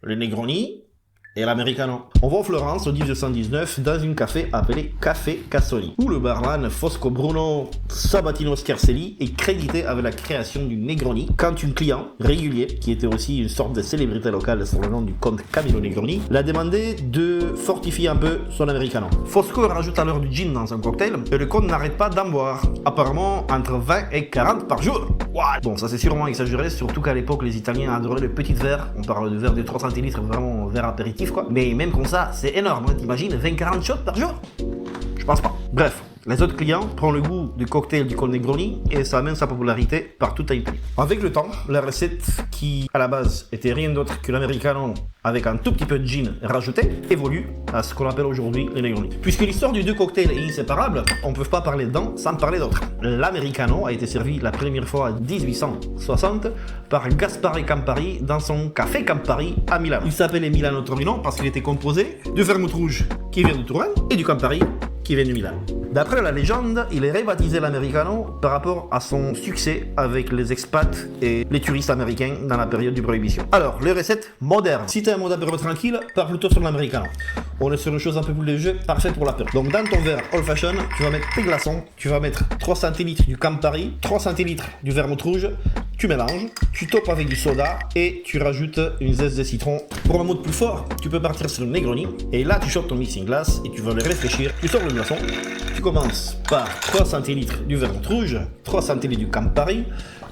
le Negroni et l'Americano. On va en Florence au 1819 dans un café appelé Café Cassoni, où le barman Fosco Bruno Sabatino Scarselli est crédité avec la création du Negroni quand un client régulier, qui était aussi une sorte de célébrité locale sur le nom du comte Camillo Negroni, l'a demandé de fortifier un peu son Americano. Fosco rajoute alors du gin dans son cocktail et le comte n'arrête pas d'en boire, apparemment entre 20 et 40 par jour. What? Bon, ça c'est sûrement exagéré, surtout qu'à l'époque les Italiens adoraient les petites verres, on parle de verres de 3 centilitres, vraiment verre apéritif quoi. Mais même comme ça, c'est énorme, hein. T'imagines 20-40 shots par jour? Je pense pas. Bref, les autres clients prennent le goût du cocktail du Col Negroni et ça amène sa popularité partout à Italie. Avec le temps, la recette qui à la base était rien d'autre que l'Americano avec un tout petit peu de gin rajouté évolue à ce qu'on appelle aujourd'hui le Negroni. Puisque l'histoire du deux cocktails est inséparable, on ne peut pas parler d'un sans parler d'autre. L'Americano a été servi la première fois en 1860 par Gaspare Campari dans son café Campari à Milan. Il s'appelait Milano Torino parce qu'il était composé du vermouth rouge qui vient de Touraine et du Campari qui vient du Milan. D'après la légende, il est rebaptisé l'Americano par rapport à son succès avec les expats et les touristes américains dans la période du Prohibition. Alors, les recettes modernes. Si t'es un mode apéro tranquille, pars plutôt sur l'Americano. On est sur une chose un peu plus légère, parfait pour l'apéro. Donc dans ton verre old fashion, tu vas mettre tes glaçons, tu vas mettre 3 centilitres du Campari, 3 centilitres du vermouth rouge, tu mélanges, tu topes avec du soda et tu rajoutes une zeste de citron. Pour un mode plus fort, tu peux partir sur le Negroni et là tu chopes ton mixing glass et tu vas le réfléchir, tu sors le glaçon, tu commences par 3 centilitres du vermouth rouge, 3 centilitres du Campari,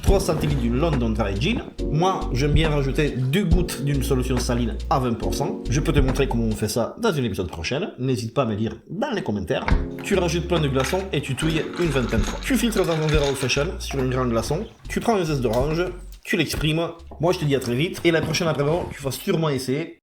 3 centilitres du London Dry Gin. Moi, j'aime bien rajouter 2 gouttes d'une solution saline à 20%. Je peux te montrer comment on fait ça dans une épisode prochaine. N'hésite pas à me dire dans les commentaires. Tu rajoutes plein de glaçons et tu touilles une vingtaine de fois. Tu filtres dans un verre old fashion sur une grande glaçon. Tu prends une zeste d'orange, tu l'exprimes. Moi, je te dis à très vite. Et la prochaine apéro, tu vas sûrement essayer